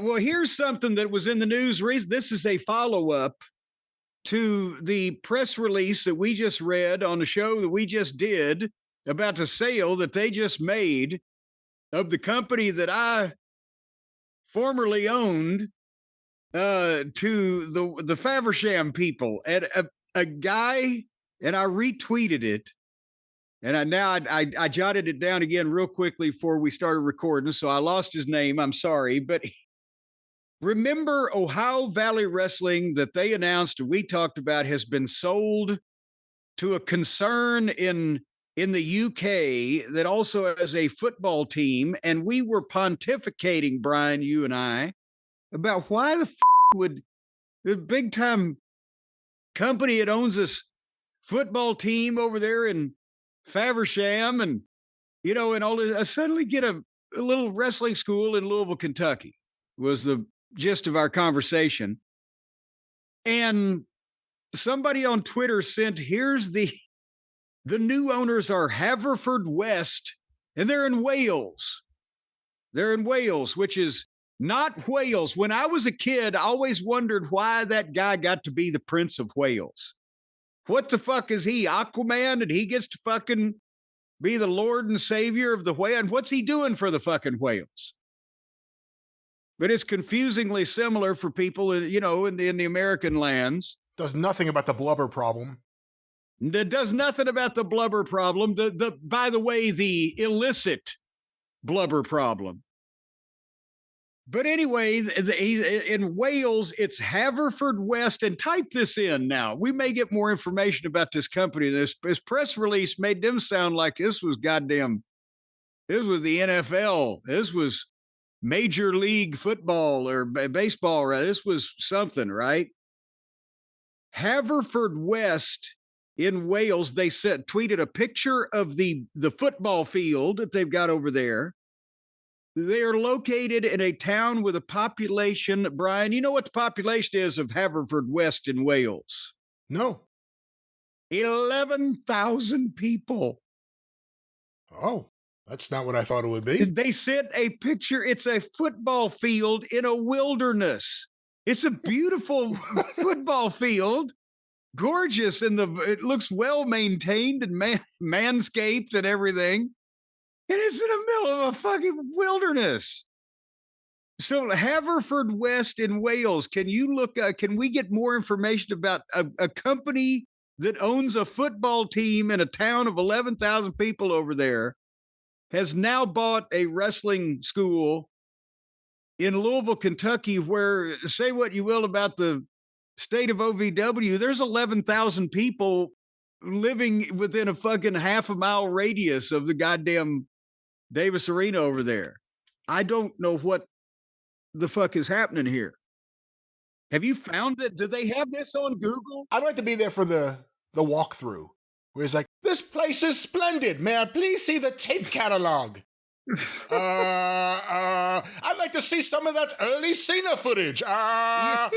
Well, here's something that was in the news. This is a follow-up to the press release that we just read on the show that we just did about the sale that they just made of the company that I formerly owned to the Faversham people. And a guy, and I retweeted it, and I jotted it down again real quickly before we started recording, so I lost his name. I'm sorry, but remember Ohio Valley Wrestling that they announced and we talked about has been sold to a concern in the UK that also has a football team, and we were pontificating, Brian, you and I, about why the would the big time company that owns this football team over there in Faversham and and all this, suddenly get a little wrestling school in Louisville, Kentucky was the gist of our conversation. And somebody on Twitter sent, here's the new owners are Haverfordwest, and they're in Wales. They're in Wales, which is not Wales. When I was a kid, I always wondered why that guy got to be the Prince of Wales. What the fuck is he, Aquaman, and he gets to fucking be the Lord and Savior of the whale? And what's he doing for the fucking whales? But it's confusingly similar for people, in the American lands. Does nothing about the blubber problem. That does nothing about the blubber problem. By the way, the illicit blubber problem. But anyway, in Wales, it's Haverfordwest, and type this in now. We may get more information about this company. This press release made them sound like this was the NFL. This was Major League Football or baseball. Right? This was something, right? Haverfordwest in Wales, they tweeted a picture of the football field that they've got over there. They are located in a town with a population, Brian, you know what the population is of Haverfordwest in Wales? No. 11,000 people. Oh, that's not what I thought it would be. They sent a picture. It's a football field in a wilderness. It's a beautiful football field. Gorgeous, and it looks well maintained and manscaped and everything. And it's in the middle of a fucking wilderness. So Haverfordwest in Wales, can you look, can we get more information about a company that owns a football team in a town of 11,000 people over there, has now bought a wrestling school in Louisville, Kentucky, where, say what you will about the state of OVW, there's 11,000 people living within a fucking half a mile radius of the goddamn Davis Arena over there. I don't know what the fuck is happening here. Have you found it? Do they have this on Google? I'd like to be there for the walkthrough, where it's like, this place is splendid. May I please see the tape catalog? I'd like to see some of that early Cena footage. I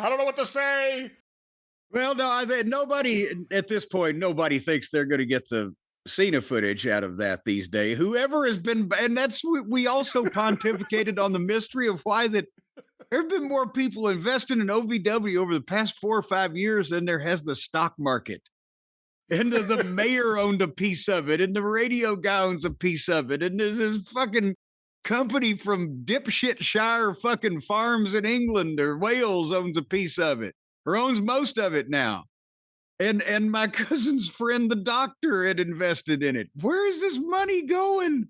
don't know what to say. Well, no, nobody at this point, nobody thinks they're going to get the Cena footage out of that these days. Whoever has been, and that's, we also pontificated on the mystery of why that there have been more people investing in OVW over the past 4 or 5 years than there has the stock market. And the mayor owned a piece of it, and the radio guy owns a piece of it, and there's this fucking company from dipshitshire fucking farms in England or Wales owns a piece of it, or owns most of it now. And my cousin's friend, the doctor, had invested in it. Where is this money going?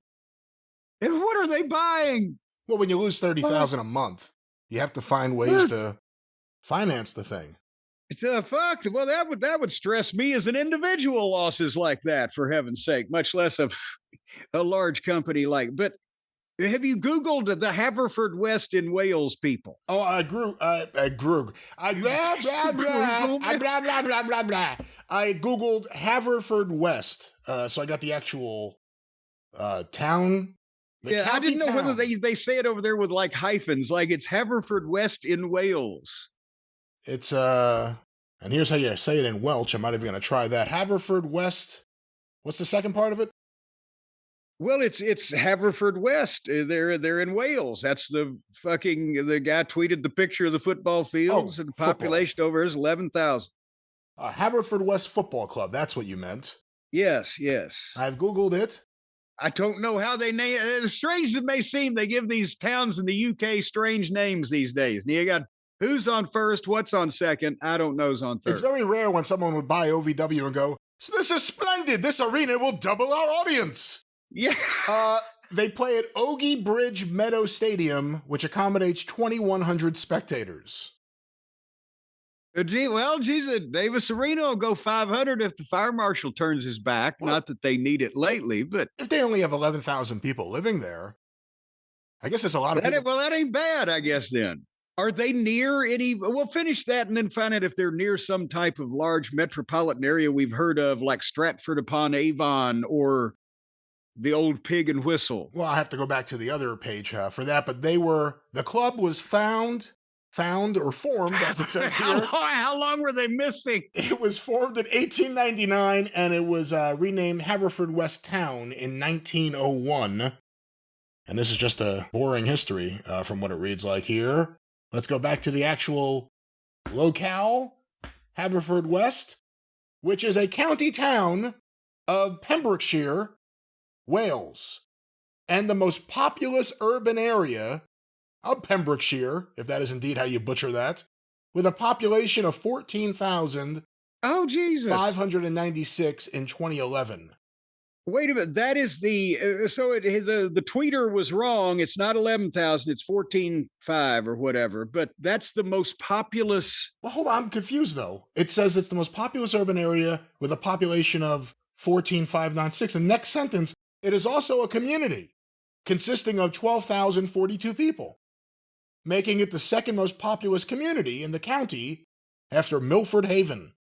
And what are they buying? Well, when you lose $30,000 a month, you have to find ways to finance the thing. Fuck. Well, that would stress me as an individual, losses like that, for heaven's sake, much less a large company like. But have you Googled the Haverfordwest in Wales people? Oh, I Googled Haverfordwest. So I got the actual town. I didn't know whether they say it over there with like hyphens, like it's Haverfordwest in Wales. It's and here's how you say it in Welsh. I'm not even going to try that. Haverfordwest. What's the second part of it? Well, it's Haverfordwest. They're in Wales. That's the guy tweeted the picture of the football fields, and the population over is 11,000. Haverfordwest Football Club. That's what you meant. Yes, yes. I've Googled it. I don't know how they name it. As strange as it may seem, they give these towns in the UK strange names these days. And you got who's on first, what's on second. I don't know's on third. It's very rare when someone would buy OVW and go, so this is splendid. This arena will double our audience. Yeah. They play at Ogie Bridge Meadow Stadium, which accommodates 2,100 spectators. Jesus, Davis Arena will go 500 if the fire marshal turns his back. Well, not that they need it lately, but if they only have 11,000 people living there, I guess it's a lot of people. Well, that ain't bad, I guess, then. Are they near any? We'll finish that and then find out if they're near some type of large metropolitan area we've heard of, like Stratford-upon-Avon or the old Pig and Whistle. Well, I have to go back to the other page for that, but the club was found or formed, as it says here. How long were they missing? It was formed in 1899, and it was renamed Haverfordwest Town in 1901. And this is just a boring history from what it reads like here. Let's go back to the actual locale, Haverfordwest, which is a county town of Pembrokeshire, Wales, and the most populous urban area of Pembrokeshire, if that is indeed how you butcher that, with a population of 14,000. Oh, Jesus. 596 in 2011. Wait a minute. That is the tweeter was wrong. It's not 11,000. It's 14,500 or whatever. But that's the most populous. Well, hold on. I'm confused, though. It says it's the most populous urban area with a population of 14,596. The next sentence, it is also a community consisting of 12,042 people, making it the second most populous community in the county after Milford Haven.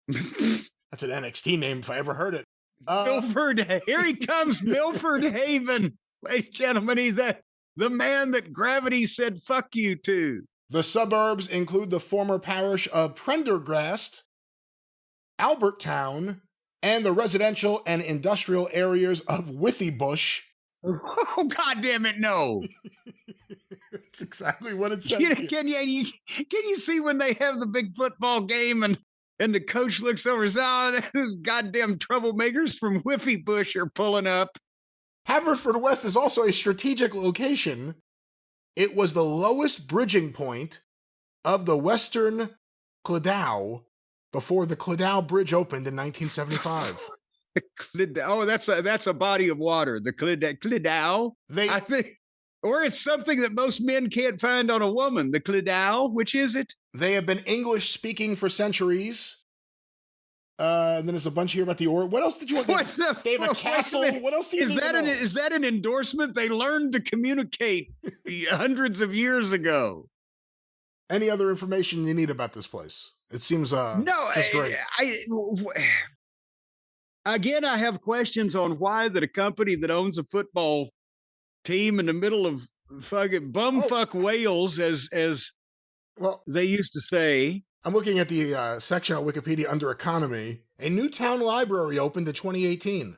That's an NXT name if I ever heard it. Milford, here he comes, Milford Haven. Ladies and gentlemen, he's the man that gravity said fuck you to. The suburbs include the former parish of Prendergast, Alberttown, and the residential and industrial areas of Withybush. Oh, God damn it, no. That's exactly what it says. Can you see when they have the big football game and the coach looks over and says, oh, those goddamn troublemakers from Withybush are pulling up. Haverfordwest is also a strategic location. It was the lowest bridging point of the Western Cleddau before the Cleddau Bridge opened in 1975. That's a body of water. The Cleddau. I think, or it's something that most men can't find on a woman. The Cleddau, which is it? They have been English speaking for centuries. And then there's a bunch here about the What else did you want? They have a castle. What else do you need to know? Is that an endorsement? They learned to communicate hundreds of years ago. Any other information you need about this place? It seems just great. Again, I have questions on why that a company that owns a football team in the middle of fucking bumfuck Wales, as well they used to say. I'm looking at the section on Wikipedia under economy. A new town library opened in 2018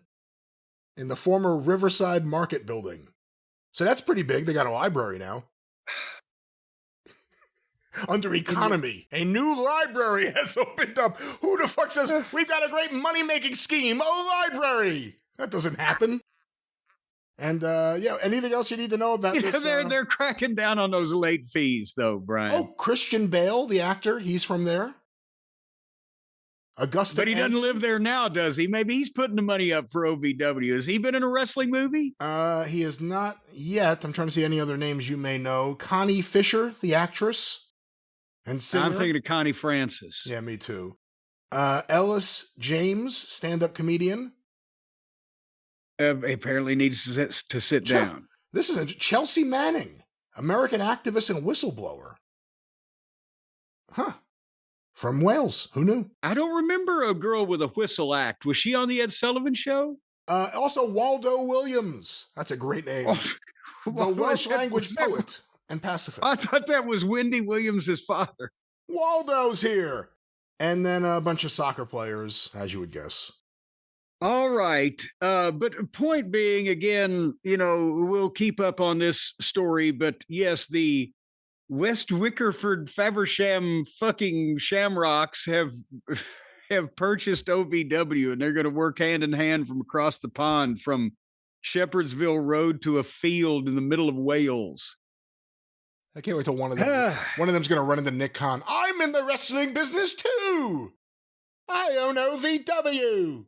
in the former Riverside Market building. So that's pretty big. They got a library now. Under economy, a new library has opened up. Who the fuck says, we've got a great money-making scheme, a library? That doesn't happen. And, anything else you need to know about this? They're cracking down on those late fees, though, Brian. Oh, Christian Bale, the actor, he's from there. Augusta But he doesn't live there now, does he? Maybe he's putting the money up for OVW. Has he been in a wrestling movie? He is not yet. I'm trying to see any other names you may know. Connie Fisher, the actress. And singer. I'm thinking of Connie Francis. Yeah, me too. Ellis James, stand-up comedian. Apparently needs to sit down. This is Chelsea Manning, American activist and whistleblower. Huh. From Wales. Who knew? I don't remember a girl with a whistle act. Was she on the Ed Sullivan Show? Also, Waldo Williams. That's a great name. The Welsh language poet and pacifist. I thought that was Wendy Williams' father. Waldo's here. And then a bunch of soccer players, as you would guess. All right. But point being, again, we'll keep up on this story. But yes, the West Wickerford Faversham fucking Shamrocks have have purchased OVW, and they're going to work hand in hand from across the pond from Shepherdsville Road to a field in the middle of Wales. I can't wait till one of them's going to run into Nick Khan. I'm in the wrestling business too. I own OVW.